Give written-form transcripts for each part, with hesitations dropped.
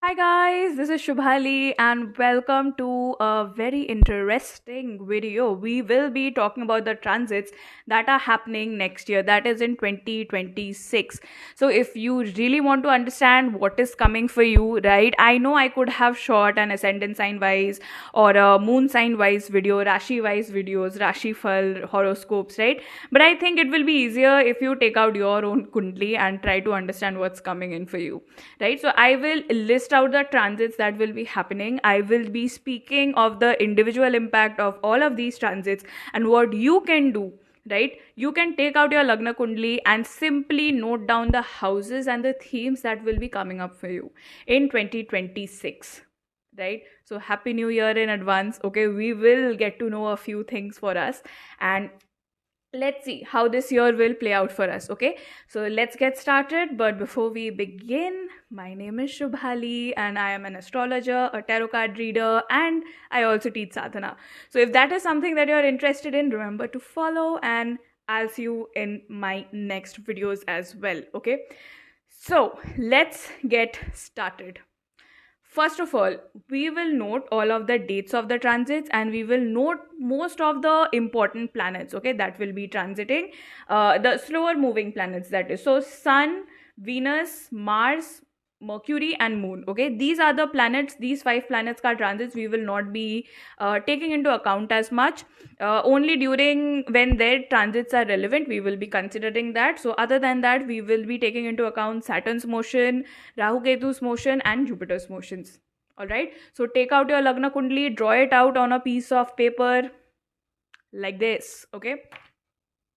Hi guys, this is Shubhali and welcome to a very interesting video. We will be talking about the transits that are happening next year, that is in 2026. So if you really want to understand what is coming for you, right? I know I could have shot an ascendant sign wise or a moon sign wise video, Rashi wise videos, Rashi Fal horoscopes, right? But I think it will be easier if you take out your own kundli and try to understand what's coming in for you, right? So I will list out the transits that will be happening. I will be speaking of the individual impact of all of these transits and what you can do, right? You can take out your lagna kundli and simply note down the houses and the themes that will be coming up for you in 2026, right? So happy new year in advance. Okay, we will get to know a few things for us, and let's see how this year will play out for us. Okay, so let's get started. But before we begin, my name is Shubhali and I am an astrologer, a tarot card reader, and I also teach sadhana. So if that is something that you're interested in, remember to follow, and I'll see you in my next videos as well. Okay, so let's get started. First of all, we will note all of the dates of the transits and we will note most of the important planets, okay, that will be transiting, the slower moving planets, that is. So, Sun, Venus, Mars, Mercury, and Moon, okay, these are the planets, these five planets ka transits we will not be taking into account as much. Only during when their transits are relevant, we will be considering that. So, other than that, we will be taking into account Saturn's motion, Rahu Ketu's motion, and Jupiter's motions. All right. So take out your Lagna Kundli, draw it out on a piece of paper like this. Okay.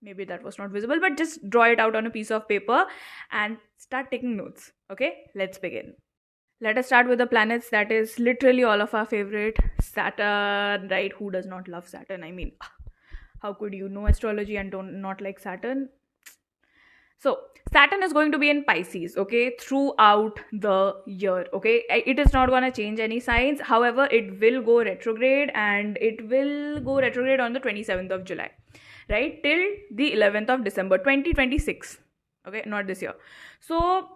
Maybe that was not visible, but just draw it out on a piece of paper and start taking notes. Okay. Let's begin. Let us start with the planets that is literally all of our favorite, Saturn, right? Who does not love Saturn? I mean, how could you know astrology and don't not like Saturn? So, Saturn is going to be in Pisces, okay, throughout the year, okay. It is not going to change any signs. However, it will go retrograde, and it will go retrograde on the 27th of July, right, till the 11th of December 2026, okay, not this year. So,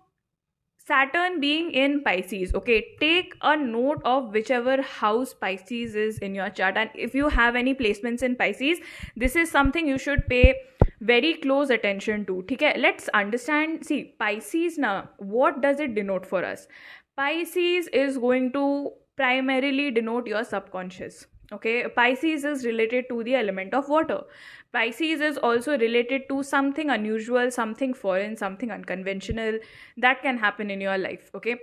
Saturn being in Pisces, okay, take a note of whichever house Pisces is in your chart. And if you have any placements in Pisces, this is something you should pay very close attention to. Okay, let's understand. See, Pisces now, what does it denote for us? Pisces is going to primarily denote your subconscious. Okay, Pisces is related to the element of water. Pisces is also related to something unusual, something foreign, something unconventional that can happen in your life. Okay,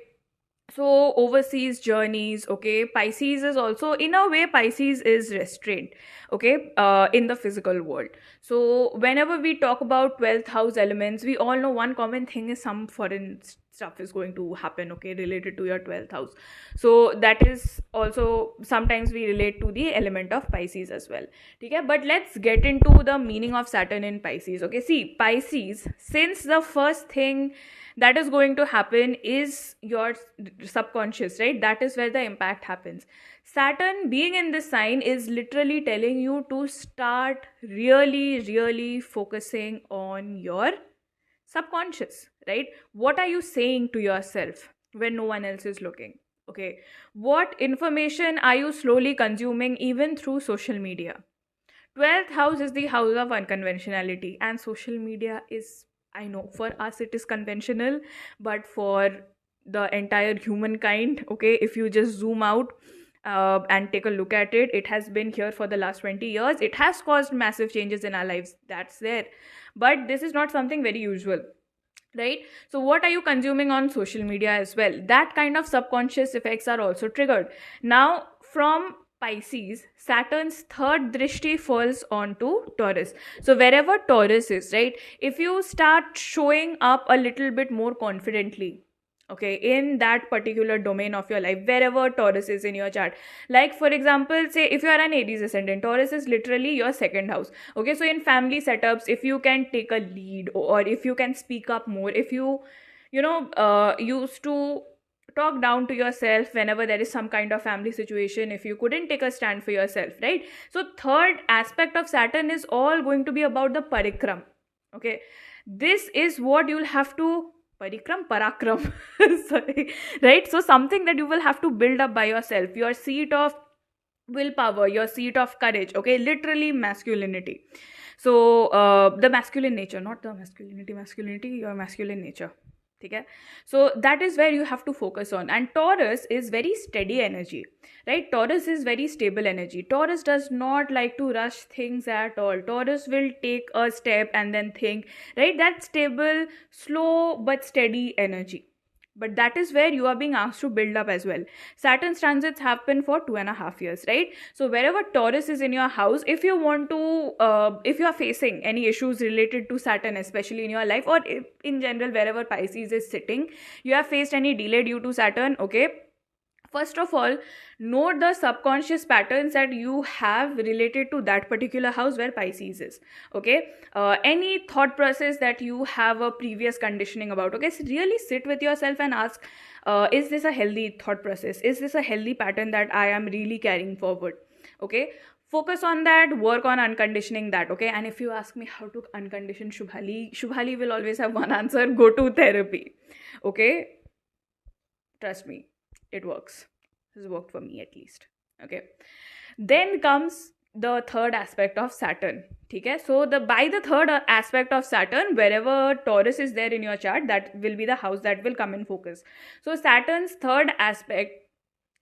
so overseas journeys. Okay, Pisces is also, in a way, Pisces is restrained, okay, in the physical world. So whenever we talk about 12th house elements, we all know one common thing is some foreign stuff is going to happen, okay, related to your 12th house. So that is also, sometimes we relate to the element of Pisces as well. Okay, but let's get into the meaning of Saturn in Pisces. Okay, see, Pisces, since the first thing that is going to happen is your subconscious, right? That is where the impact happens. Saturn being in this sign is literally telling you to start really focusing on your subconscious, right? What are you saying to yourself when no one else is looking? Okay, what information are you slowly consuming even through social media? 12th house is the house of unconventionality, and social media is, I know for us it is conventional, but for the entire humankind, okay, if you just zoom out and take a look at it, it has been here for the last 20 years. It has caused massive changes in our lives, that's there. But this is not something very usual, right? So what are you consuming on social media as well? That kind of subconscious effects are also triggered. Now, from Pisces, Saturn's third drishti falls onto Taurus. So wherever Taurus is, right, if you start showing up a little bit more confidently, okay, in that particular domain of your life, wherever Taurus is in your chart, like for example, say if you are an Aries ascendant, Taurus is literally your second house. Okay, so in family setups, if you can take a lead, or if you can speak up more, if you used to talk down to yourself whenever there is some kind of family situation, if you couldn't take a stand for yourself, right? So third aspect of Saturn is all going to be about the parikram. Okay, this is what you'll have to parikram parakram. Sorry, right? So something that you will have to build up by yourself, your seat of willpower, your seat of courage, okay, literally masculinity. So the masculine nature, not the masculinity, your masculine nature. Okay, so that is where you have to focus on. And Taurus is very steady energy, right? Taurus is very stable energy. Taurus does not like to rush things at all. Taurus will take a step and then think, right? That stable, slow but steady energy. But that is where you are being asked to build up as well. Saturn's transits happen for 2.5 years, right? So wherever Taurus is in your house, if you want to if you are facing any issues related to Saturn, especially in your life, or if, in general, wherever Pisces is sitting, you have faced any delay due to Saturn, okay, first of all, note the subconscious patterns that you have related to that particular house where Pisces is. Okay, any thought process that you have a previous conditioning about. Okay, so really sit with yourself and ask, is this a healthy thought process? Is this a healthy pattern that I am really carrying forward? Okay, focus on that, work on unconditioning that. Okay, and if you ask me how to uncondition Shubhali will always have one answer: go to therapy. Okay, trust me, it works. Has worked for me at least. Okay, then comes the third aspect of Saturn. Okay, so by the third aspect of Saturn, wherever Taurus is there in your chart, that will be the house that will come in focus. So Saturn's third aspect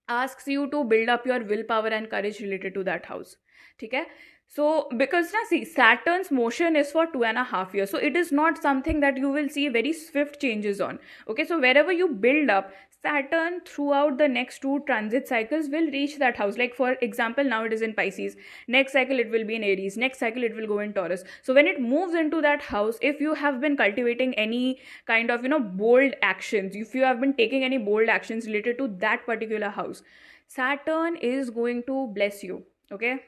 asks you to build up your willpower and courage related to that house. Okay, so because now see, Saturn's motion is for 2.5 years, so it is not something that you will see very swift changes on. Okay, so wherever you build up, Saturn throughout the next 2 transit cycles will reach that house. Like for example, now it is in Pisces, next cycle it will be in Aries, next cycle it will go in Taurus. So when it moves into that house, if you have been cultivating any kind of bold actions, if you have been taking any bold actions related to that particular house, Saturn is going to bless you. Okay,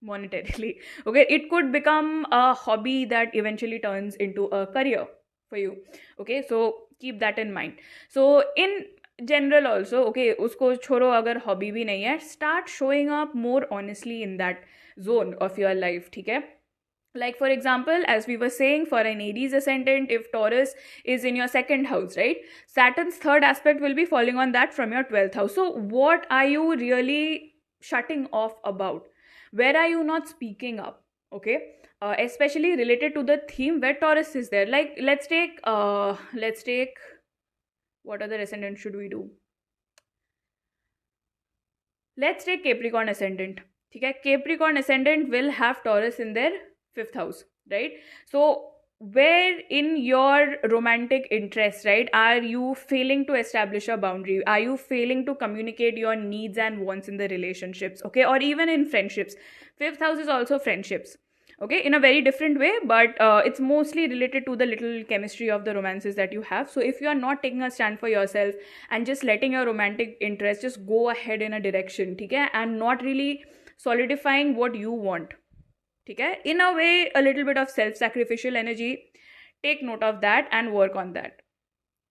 monetarily. Okay, it could become a hobby that eventually turns into a career for you. Okay, so keep that in mind. So in general also, okay, usko chhoro agar hobby bhi nahi hai, start showing up more honestly in that zone of your life. Okay, like for example, as we were saying, for an Aries ascendant, if Taurus is in your second house, right, Saturn's third aspect will be falling on that from your 12th house. So what are you really shutting off about? Where are you not speaking up? Okay, especially related to the theme where Taurus is there. Like let's take what other ascendant should we do? Let's take Capricorn ascendant. Okay, Capricorn ascendant will have Taurus in their 5th house, right? So where in your romantic interest, right, are you failing to establish a boundary? Are you failing to communicate your needs and wants in the relationships? Okay, or even in friendships. 5th house is also friendships. Okay, in a very different way, but it's mostly related to the little chemistry of the romances that you have. So if you are not taking a stand for yourself and just letting your romantic interest just go ahead in a direction, okay, and not really solidifying what you want, okay, in a way a little bit of self-sacrificial energy, take note of that and work on that.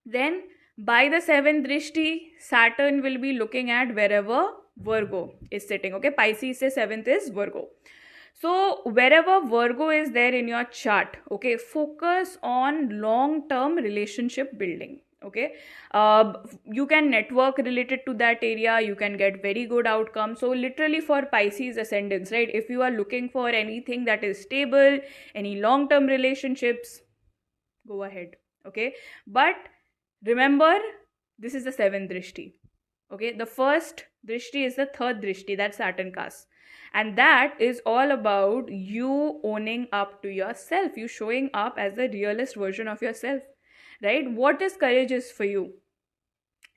Then by the 7th drishti, Saturn will be looking at wherever Virgo is sitting. Okay, Pisces se 7th is Virgo. So wherever Virgo is there in your chart, okay, focus on long-term relationship building. Okay, you can network related to that area, you can get very good outcomes. So literally for Pisces ascendants, right, if you are looking for anything that is stable, any long-term relationships, go ahead. Okay, but remember, this is the 7th drishti. Okay, the first drishti is the 3rd drishti that Saturn casts, and that is all about you owning up to yourself, you showing up as the realist version of yourself, right? What is courageous for you,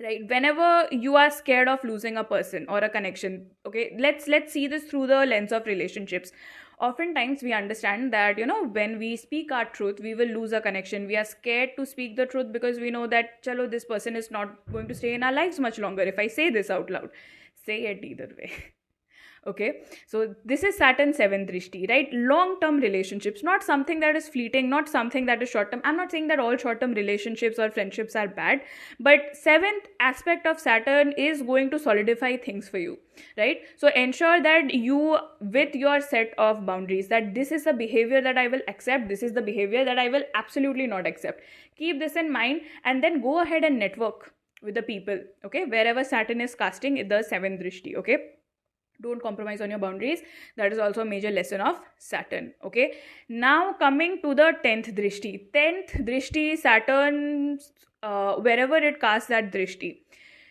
right? Whenever you are scared of losing a person or a connection, okay, let's see this through the lens of relationships. Oftentimes we understand that when we speak our truth, we will lose a connection. We are scared to speak the truth because we know that chalo, this person is not going to stay in our lives much longer if I say this out loud. Say it either way. Okay, so this is Saturn 7th drishti, right? Long term relationships, not something that is fleeting, not something that is short term. I'm not saying that all short term relationships or friendships are bad, but seventh aspect of Saturn is going to solidify things for you, right? So ensure that you, with your set of boundaries, that this is the behavior that I will accept, this is the behavior that I will absolutely not accept. Keep this in mind, and then go ahead and network with the people, okay, wherever Saturn is casting the 7th drishti. Okay, don't compromise on your boundaries. That is also a major lesson of Saturn. Okay, now coming to the 10th drishti. 10th drishti, Saturn, wherever it casts that drishti,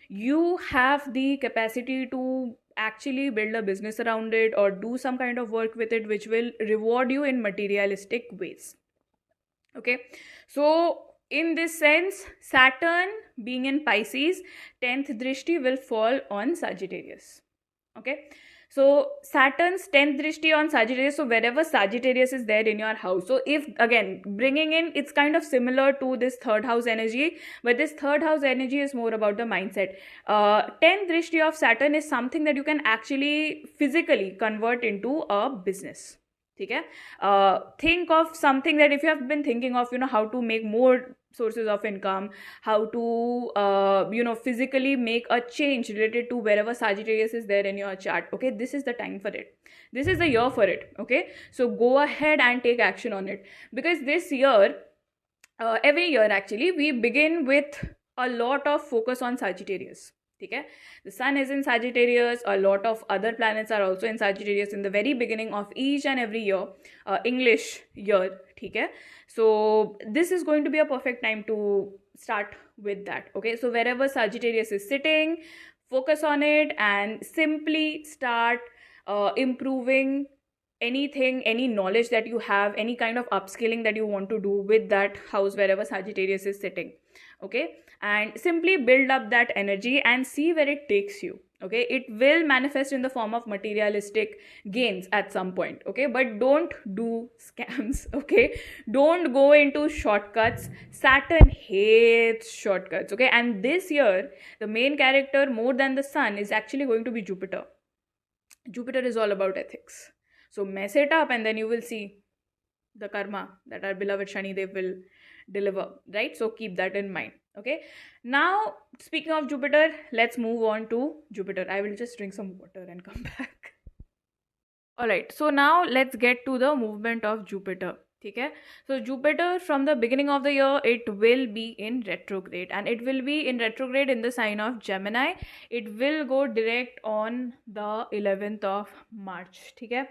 you have the capacity to actually build a business around it or do some kind of work with it which will reward you in materialistic ways. Okay, so in this sense, Saturn being in Pisces, 10th drishti will fall on Sagittarius. Okay, so Saturn's 10th drishti on Sagittarius, so wherever Sagittarius is there in your house, so if again bringing in, it's kind of similar to this third house energy, but this third house energy is more about the mindset. 10th drishti of Saturn is something that you can actually physically convert into a business. Okay, think of something that if you have been thinking of, how to make more sources of income, how to physically make a change related to wherever Sagittarius is there in your chart. Okay, this is the time for it, this is the year for it. Okay, so go ahead and take action on it, because this year, every year actually, we begin with a lot of focus on Sagittarius. Okay, the sun is in Sagittarius, a lot of other planets are also in Sagittarius in the very beginning of each and every year, English year. Okay, so this is going to be a perfect time to start with that. Okay, so wherever Sagittarius is sitting, focus on it and simply start improving anything, any knowledge that you have, any kind of upskilling that you want to do with that house wherever Sagittarius is sitting. Okay, and simply build up that energy and see where it takes you. Okay, it will manifest in the form of materialistic gains at some point. Okay, but don't do scams. Okay, don't go into shortcuts. Saturn hates shortcuts. Okay, and this year the main character more than the sun is actually going to be Jupiter. Jupiter is all about ethics. So mess it up and then you will see the karma that our beloved Shani Dev will deliver, right? So keep that in mind. Okay, now speaking of Jupiter, let's move on to Jupiter. I will just drink some water and come back. All right, so now let's get to the movement of Jupiter. Okay, so Jupiter from the beginning of the year, it will be in retrograde, and it will be in retrograde in the sign of Gemini. It will go direct on the 11th of March. Okay,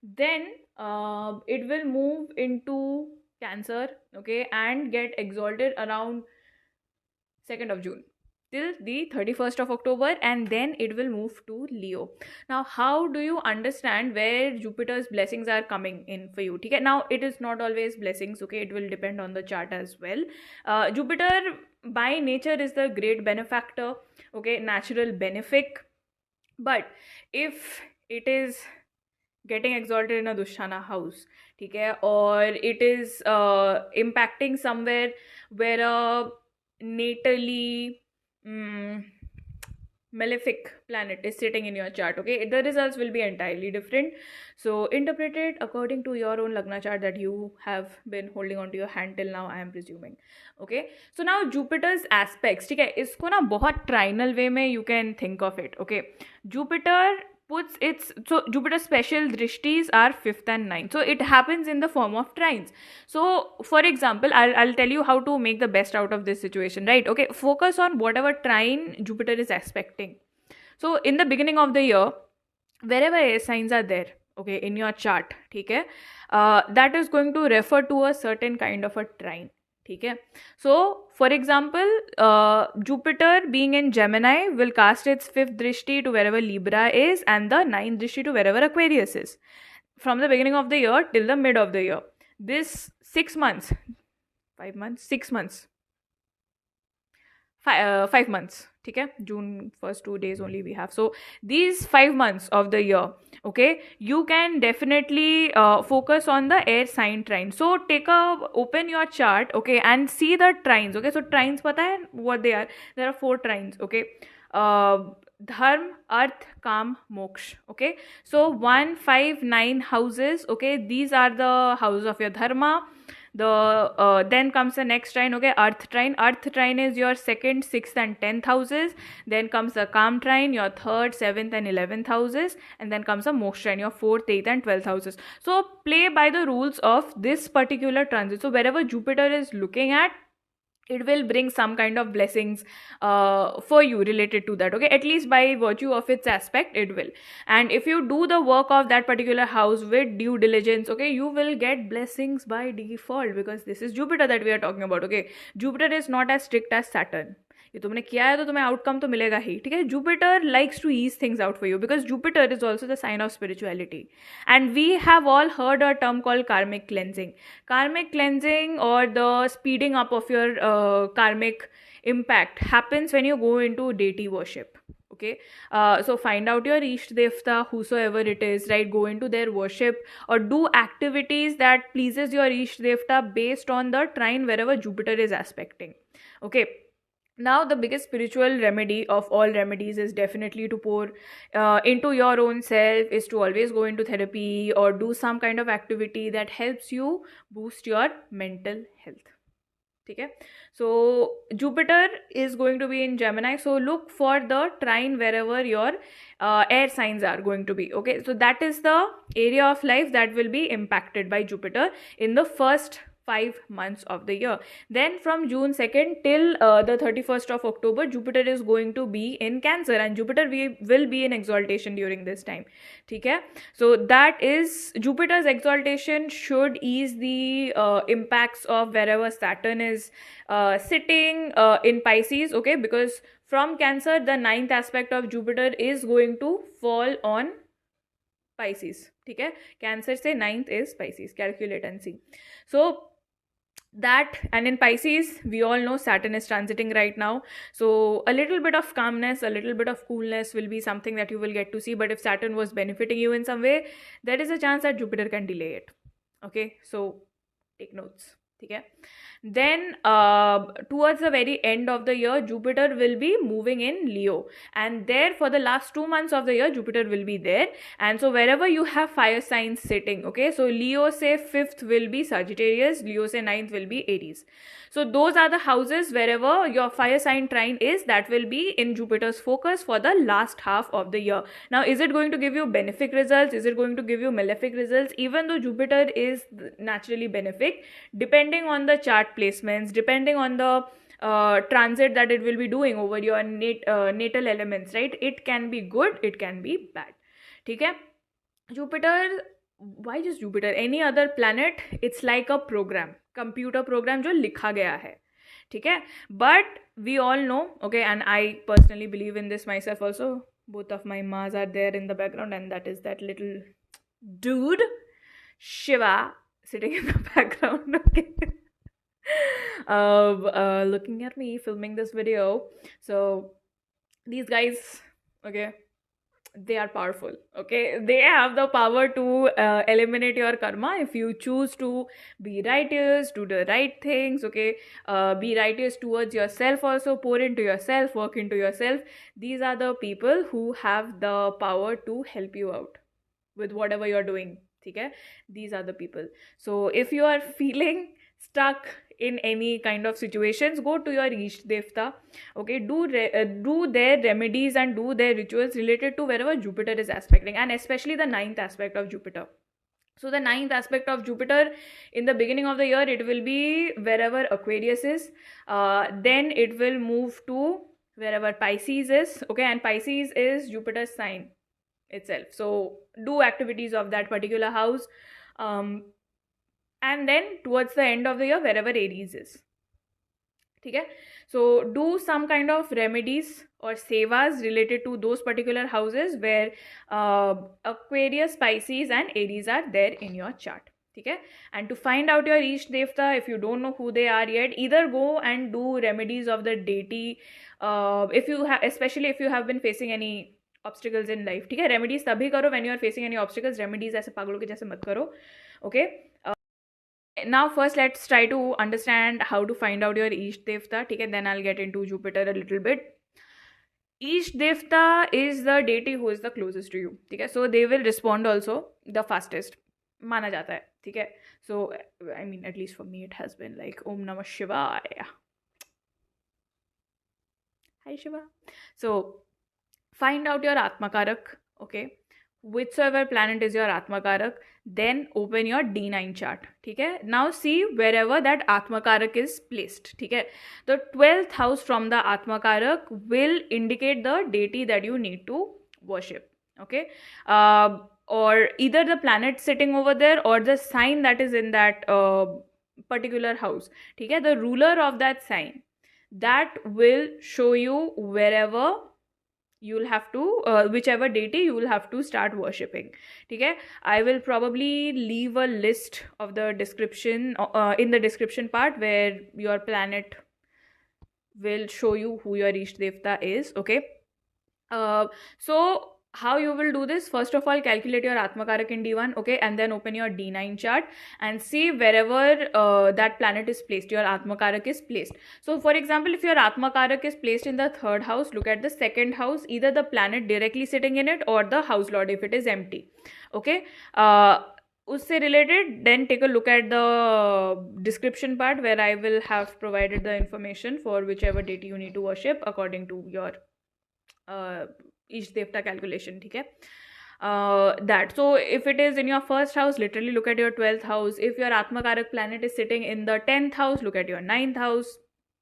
then it will move into Cancer. Okay, and get exalted around 2nd of June till the 31st of October, and then it will move to Leo. Now, how do you understand where Jupiter's blessings are coming in for you? Okay, now it is not always blessings. Okay, it will depend on the chart as well. Jupiter by nature is the great benefactor. Okay, natural benefic, but if it is getting exalted in a Dushtana house, okay, or it is impacting somewhere where a natally malefic planet is sitting in your chart, okay, the results will be entirely different. So interpret it according to your own Lagna chart that you have been holding on to your hand till now, I am presuming. Okay, so now Jupiter's aspects, okay, isko na bahut trinal way mein you can think of it. Okay, Jupiter puts its, so Jupiter's special drishtis are 5th and 9th, so it happens in the form of trines. So for example, I'll tell you how to make the best out of this situation, right? Okay, focus on whatever trine Jupiter is aspecting. So in the beginning of the year, wherever air signs are there, okay, in your chart, okay, that is going to refer to a certain kind of a trine. Okay, so for example, Jupiter being in Gemini will cast its 5th drishti to wherever Libra is and the 9th drishti to wherever Aquarius is from the beginning of the year till the mid of the year. This 6 months, 5 months, 6 months, 5 months. Okay, June first 2 days only we have. So these 5 months of the year, okay, you can definitely focus on the air sign trine. So open your chart, okay, and see the trines. Okay, so trines pata hai what they are? There are 4 trines. Okay, uh, dharm, arth, kam, moksha. Okay, so 1, 5, 9 houses. Okay, these are the houses of your dharma. Then comes the next trine. Okay, earth trine is your second, sixth and 10th houses. Then comes the calm trine, your third, seventh and 11th houses. And then comes the moksha trine, your fourth, eighth and 12th houses. So play by the rules of this particular transit. So wherever Jupiter is looking at, it will bring some kind of blessings for you related to that. Okay, at least by virtue of its aspect it will. And if you do the work of that particular house with due diligence, okay, you will get blessings by default, because this is Jupiter that we are talking about. Okay, Jupiter is not as strict as Saturn. ये तुमने किया है तो तुम्हें outcome तो मिलेगा ही, ठीक है. Jupiter likes to ease things out for you because Jupiter is also the sign of spirituality. And we have all heard a term called karmic cleansing. Karmic cleansing, or the speeding up of your karmic impact, happens when you go into deity worship. Okay, so find out your Isht Devta, whosoever it is, right? Go into their worship or do activities that pleases your Isht Devta based on the trine wherever Jupiter is aspecting. Okay, now the biggest spiritual remedy of all remedies is definitely to pour into your own self, is to always go into therapy or do some kind of activity that helps you boost your mental health. Okay, so Jupiter is going to be in Gemini, so look for the trine wherever your air signs are going to be. Okay, so that is the area of life that will be impacted by Jupiter in the first 5 months of the year. Then from June 2nd till the 31st of October, Jupiter is going to be in Cancer, and Jupiter will be in exaltation during this time. Okay, so that is Jupiter's exaltation should ease the impacts of wherever Saturn is sitting in Pisces. Okay, because from Cancer, the 9th aspect of Jupiter is going to fall on Pisces. Okay, Cancer से 9th is Pisces. Calculate and see. So that, and in Pisces we all know Saturn is transiting right now, so a little bit of calmness, a little bit of coolness will be something that you will get to see. But if Saturn was benefiting you in some way, there is a chance that Jupiter can delay it. Okay, so take notes. Okay, then towards the very end of the year, Jupiter will be moving in Leo, and there for the last 2 months of the year Jupiter will be there. And so wherever you have fire signs sitting, okay, so Leo say 5th will be Sagittarius, Leo say 9th will be Aries. So those are the houses wherever your fire sign trine is, that will be in Jupiter's focus for the last half of the year. Now, is it going to give you benefic results? Is it going to give you malefic results? Even though Jupiter is naturally benefic, depending on the chart placements, depending on the transit that it will be doing over your natal elements, right? It can be good, it can be bad. Okay? Jupiter, why just Jupiter? Any other planet, it's like a program, computer program जो लिखा गया है, ठीक है? But we all know, okay, and I personally believe in this myself also. Both of my Mars are there in the background, and that is that little dude, Shiva, sitting in the background, okay? Looking at me filming this video. So these guys, okay, they are powerful. Okay, they have the power to eliminate your karma if you choose to be righteous, do the right things. Okay, be righteous towards yourself also, pour into yourself, work into yourself. These are the people who have the power to help you out with whatever you're doing. Okay, these are the people. So if you are feeling stuck in any kind of situations, go to your Isht Devta. Okay, do their remedies and do their rituals related to wherever Jupiter is aspecting, and especially the 9th aspect of Jupiter. So the 9th aspect of Jupiter in the beginning of the year, it will be wherever Aquarius is. Then it will move to wherever Pisces is. Okay, and Pisces is Jupiter's sign itself. So do activities of that particular house. And then towards the end of the year, wherever Aries is. Okay? So do some kind of remedies or sevas related to those particular houses where Aquarius, Pisces and Aries are there in your chart. ठीक है. And to find out your Isht Devta, if you don't know who they are yet, either go and do remedies of the deity, if you have, especially if you have been facing any obstacles in life, ठीक है. Remedies तभी करो when you are facing any obstacles. Remedies ऐसे पागलों के जैसे मत करो. Okay. Now first let's try to understand how to find out your Isht Devta, ठीक है. Then I'll get into Jupiter a little bit. Isht Devta is the deity who is the closest to you, ठीक है. So they will respond also the fastest, माना जाता है, ठीक है. So I mean, at least for me it has been like Om Namah Shivaya. Hi Shiva. So find out your Atmakarak, okay. Whichever planet is your Atmakarak, then open your D9 chart, ठीक है. Now see wherever that Atmakarak is placed, ठीक है. The 12th house from the Atmakarak will indicate the deity that you need to worship, okay. Or either the planet sitting over there or the sign that is in that particular house, ठीक है. The ruler of that sign, that will show you wherever you'll have to whichever deity you will have to start worshipping, ठीक है. I will probably leave a list of the description in the description part where your planet will show you who your Isht Devta is, okay. So how you will do this? First of all, calculate your Atmakarak in D1, okay, and then open your D9 chart and see wherever that planet is placed, your Atmakarak is placed. So for example, if your Atmakarak is placed in the 3rd house, look at the 2nd house, either the planet directly sitting in it or the house lord if it is empty, okay. Usse related, then take a look at the description part where I will have provided the information for whichever deity you need to worship according to your Isht Devta calculation, ठीक है. That, so if it is in your 1st house, literally look at your 12th house. If your Atmakarak planet is sitting in the 10th house, look at your 9th house,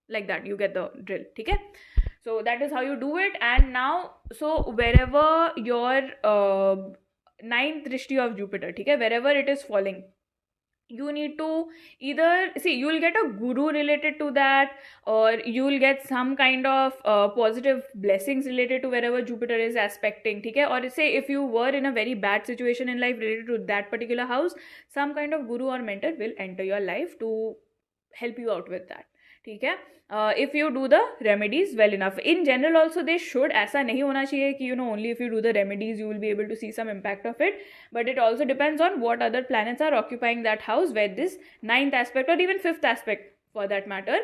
like that. You get the drill, ठीक है. So that is how you do it. And now, so wherever your 9th drishti of Jupiter, ठीक है, wherever it is falling, you need to either see, you will get a guru related to that, or you will get some kind of positive blessings related to wherever Jupiter is aspecting, ठीक है. Or say if you were in a very bad situation in life related to that particular house, some kind of guru or mentor will enter your life to help you out with that, ठीक है. If you do the remedies well enough, in general also they should, ऐसा नहीं होना चाहिए कि only if you do the remedies you will be able to see some impact of it, but it also depends on what other planets are occupying that house where this 9th aspect or even 5th aspect for that matter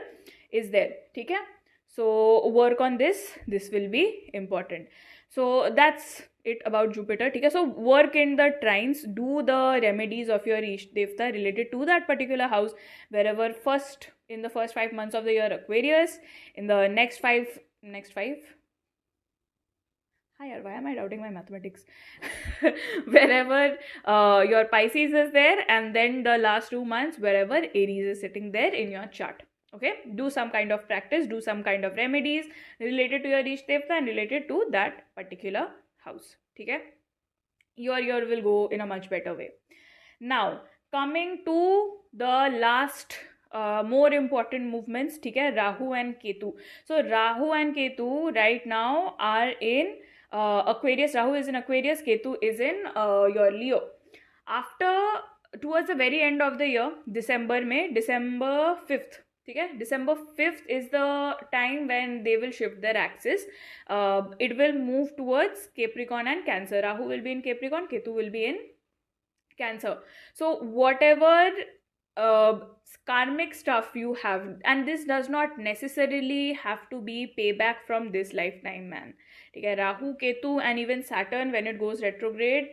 is there, ठीक है. So work on this will be important. So that's it about Jupiter, ठीक है. So work in the trines, do the remedies of your Isht Devta related to that particular house wherever in the first 5 months of the year Aquarius, in the next five, hi, why am I doubting my mathematics? Wherever your Pisces is there, and then the last 2 months wherever Aries is sitting there in your chart, okay. Do some kind of practice, do some kind of remedies related to your Isht Devta and related to that particular house, ठीक है. Your year will go in a much better way. Now coming to the last more important movements, ठीक है, Rahu and Ketu. So Rahu and Ketu right now are in Aquarius. Rahu is in Aquarius, Ketu is in your Leo. After, towards the very end of the year, December 5th, ठीक है, December 5th is the time when they will shift their axis. It will move towards Capricorn and Cancer. Rahu will be in Capricorn, Ketu will be in Cancer. So whatever karmic stuff you have, and this does not necessarily have to be payback from this lifetime, man, ठीक है. Rahu, Ketu and even Saturn when it goes retrograde,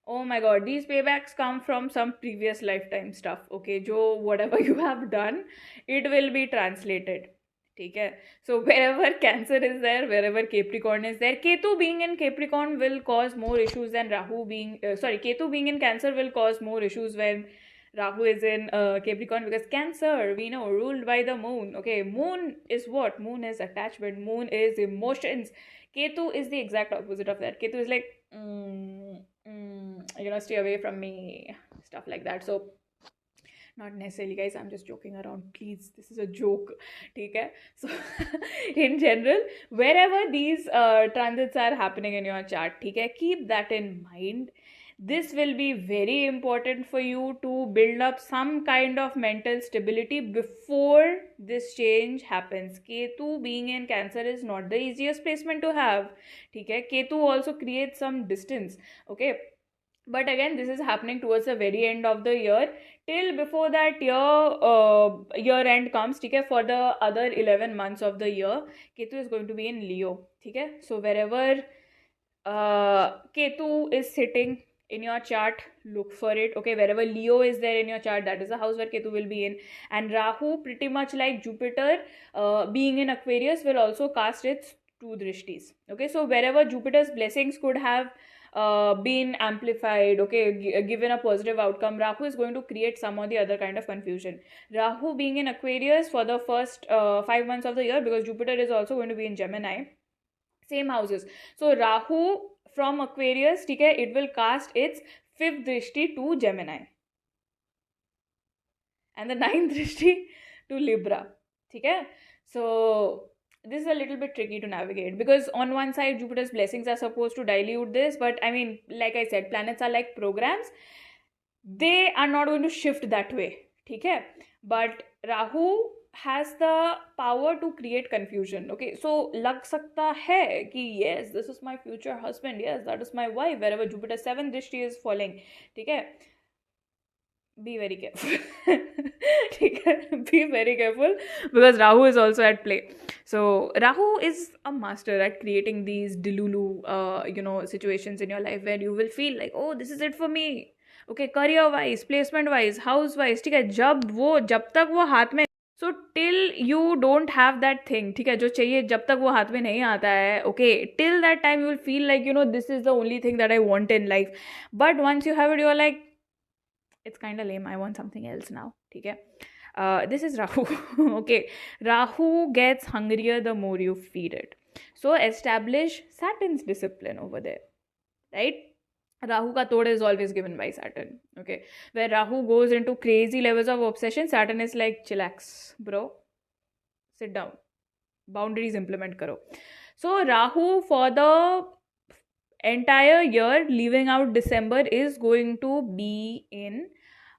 oh my god, these paybacks come from some previous lifetime stuff, okay. Jo whatever you have done, it will be translated, ठीक है. So wherever Cancer is there, wherever Capricorn is there, Ketu being in Capricorn will cause more issues than Ketu being in Cancer will cause more issues when Rahu is in Capricorn, because Cancer, we know, ruled by the moon, okay. Moon is what? Moon is attachment, moon is emotions. Ketu is the exact opposite of that. Ketu is like, stay away from me, stuff like that. So not necessarily, guys, I'm just joking around, please, this is a joke, okay. So in general, wherever these transits are happening in your chart, okay, keep that in mind, This will be very important for you to build up some kind of mental stability before this change happens. Ketu being in Cancer is not the easiest placement to have. ठीक है, Ketu also creates some distance. Okay, but again, this is happening towards the very end of the year. Till before that year end comes, ठीक है, for the other 11 months of the year, Ketu is going to be in Leo. ठीक है, so wherever Ketu is sitting in your chart, look for it. Okay, wherever Leo is there in your chart, that is the house where Ketu will be in. And Rahu, pretty much like Jupiter, being in Aquarius, will also cast its two drishtis. Okay, so wherever Jupiter's blessings could have been amplified, okay, given a positive outcome, Rahu is going to create some or the other kind of confusion. Rahu being in Aquarius for the first 5 months of the year, because Jupiter is also going to be in Gemini, same houses. So Rahu from Aquarius, ठीक है, it will cast its 5th drishti to Gemini and the 9th drishti to Libra. ठीक है, so this is a little bit tricky to navigate, because on one side Jupiter's blessings are supposed to dilute this, but I mean, like I said, planets are like programs. They are not going to shift that way. ठीक है, but Rahu has the power to create confusion. Okay, so lag sakta hai ki yes, this is my future husband, yes, that is my wife, wherever Jupiter's 7th drishti is falling. ठीक है, be very careful. ठीक है, be very careful, because Rahu is also at play. So Rahu is a master at creating these delulu situations in your life where you will feel like, oh, this is it for me. Okay, career wise, placement wise, house wise, ठीक है, जब तक वो हाथ में, so till you don't have that thing, ठीक है, जो चाहिए, जब तक वो हाथ में नहीं आता है, okay, till that time you will feel like, this is the only thing that I want in life. But once you have it, you're like, it's kind of lame, I want something else now. ठीक है, this is Rahu. Okay, Rahu gets hungrier the more you feed it. So establish Saturn's discipline over there, right? Rahu ka tod is always given by Saturn. Okay, where Rahu goes into crazy levels of obsession, Saturn is like, chillax bro, sit down, boundaries implement karo. So Rahu for the entire year, leaving out December, is going to be in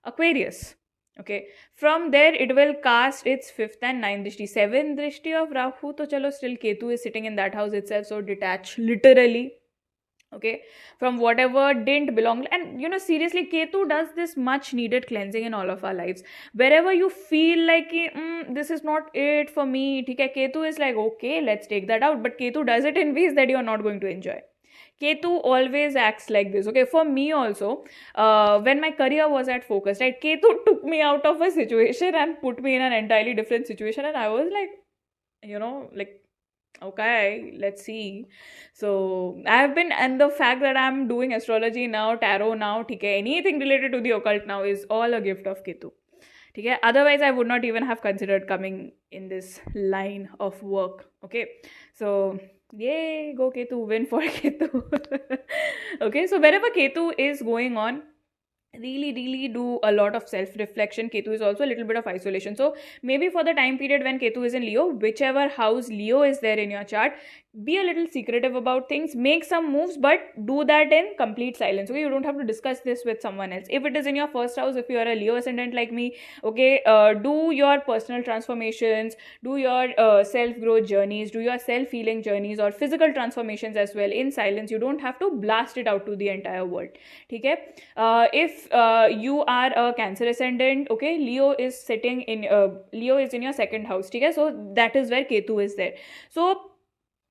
Aquarius. Okay, from there it will cast its 5th and 9th drishti. 7th drishti of Rahu, to chalo, still Ketu is sitting in that house itself, so detach literally, okay, from whatever didn't belong. And seriously, Ketu does this much needed cleansing in all of our lives. Wherever you feel like this is not it for me, ठीक है, Ketu is like, okay, let's take that out. But Ketu does it in ways that you're not going to enjoy. Ketu always acts like this. Okay, for me also, when my career was at focus, right, Ketu took me out of a situation and put me in an entirely different situation, and I was like, like, okay, let's see. So I have been, and the fact that I'm doing astrology now, tarot now, ठीक है, anything related to the occult now is all a gift of Ketu. ठीक है, otherwise I would not even have considered coming in this line of work. Okay, so yay, go Ketu, win for Ketu. Okay, so wherever Ketu is going on, really do a lot of self-reflection. Ketu is also a little bit of isolation. So maybe for the time period when Ketu is in Leo, whichever house Leo is there in your chart, be a little secretive about things, make some moves, but do that in complete silence. Okay, you don't have to discuss this with someone else. If it is in your first house, if you are a Leo ascendant like me, okay, do your personal transformations, do your self-growth journeys, do your self-healing journeys or physical transformations as well in silence. You don't have to blast it out to the entire world. Okay, if you are a Cancer ascendant, okay, Leo is sitting in Leo is in your second house. Okay, so that is where Ketu is there. So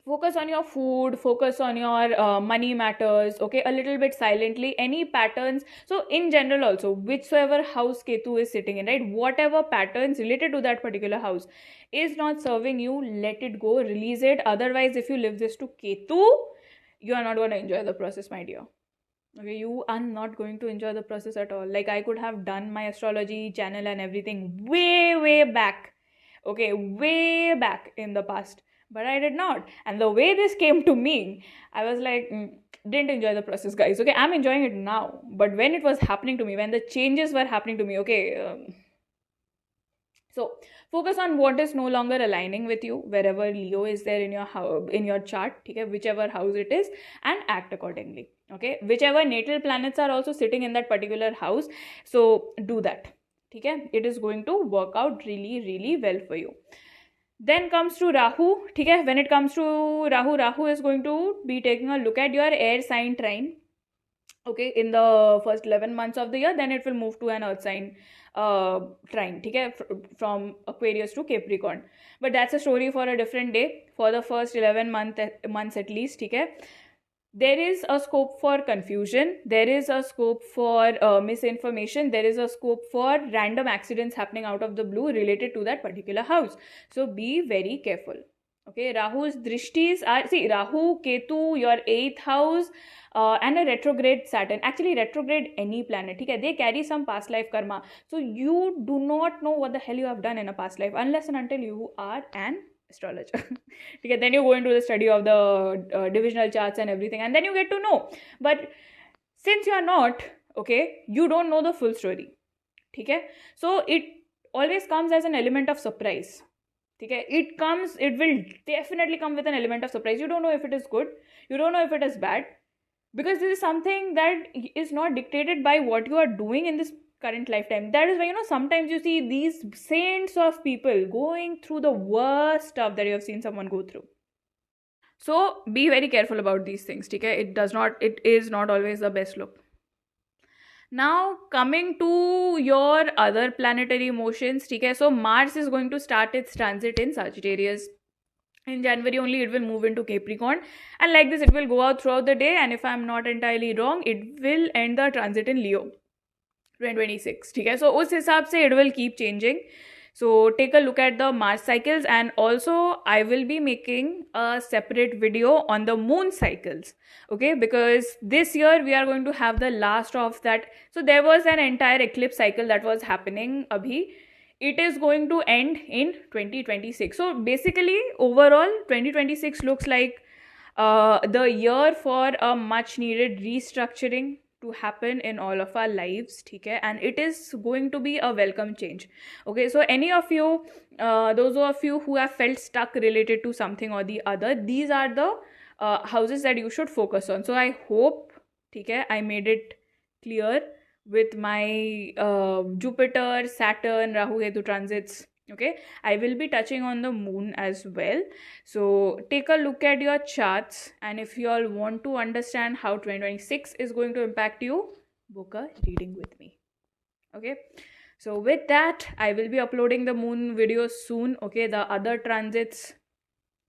focus on your food, focus on your money matters, okay, a little bit silently, any patterns. So in general also, whichever house Ketu is sitting in, right, whatever patterns related to that particular house is not serving you, let it go, release it. Otherwise, if you leave this to Ketu, you are not going to enjoy the process, my dear. Okay, you are not going to enjoy the process at all. Like, I could have done my astrology channel and everything way back, okay, way back in the past, but I did not. And the way this came to me, I was like, didn't enjoy the process, guys. Okay, I'm enjoying it now, but when it was happening to me, when the changes were happening to me, okay, So focus on what is no longer aligning with you wherever Leo is there in your in your chart, okay, whichever house it is, and act accordingly. Okay, whichever natal planets are also sitting in that particular house, so do that. Okay, it is going to work out really really well for you. Then comes to Rahu. Okay, when it comes to Rahu, Rahu is going to be taking a look at your air sign trine, okay, in the first 11 months of the year. Then it will move to an earth sign trine, okay, from Aquarius to Capricorn. But that's a story for a different day. For the first 11 months at least, okay, there is a scope for confusion, there is a scope for misinformation, there is a scope for random accidents happening out of the blue related to that particular house. So be very careful. Okay, Rahu's drishtis are, see, Rahu, Ketu, your 8th house, and a retrograde Saturn. Actually, retrograde any planet, okay, they carry some past life karma. So you do not know what the hell you have done in a past life unless and until you are an astrologer. Okay, then you go into the study of the divisional charts and everything, and then you get to know. But since you are not, okay, you don't know the full story. Okay, so it always comes as an element of surprise. Okay, it will definitely come with an element of surprise. You don't know if it is good, you don't know if it is bad, because this is something that is not dictated by what you are doing in this current lifetime. That is why, sometimes you see these saints of people going through the worst stuff that you have seen someone go through. So be very careful about these things. Okay, it is not always the best look. Now coming to your other planetary motions, okay, so Mars is going to start its transit in Sagittarius in January only. It will move into Capricorn, and like this it will go out throughout the day, and if I'm not entirely wrong, it will end the transit in Leo 2026. Okay, so उस हिसाब से it will keep changing. So take a look at the Mars cycles, and also I will be making a separate video on the moon cycles, okay, because this year we are going to have the last of that. So there was an entire eclipse cycle that was happening abhi. It is going to end in 2026. So basically overall 2026 looks like the year for a much needed restructuring to happen in all of our lives, okay, and it is going to be a welcome change. Okay, so any of you, those of you who have felt stuck related to something or the other, these are the houses that you should focus on. So I hope, okay, I made it clear with my Jupiter, Saturn, Rahu, Ketu transits. Okay, I will be touching on the moon as well. So take a look at your charts, and if you all want to understand how 2026 is going to impact you, book a reading with me. Okay, so with that, I will be uploading the moon videos soon. Okay, the other transits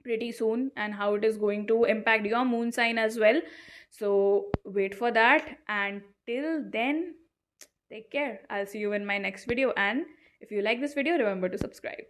pretty soon, and how it is going to impact your moon sign as well. So wait for that, and till then, take care. I'll see you in my next video, and if you like this video, remember to subscribe.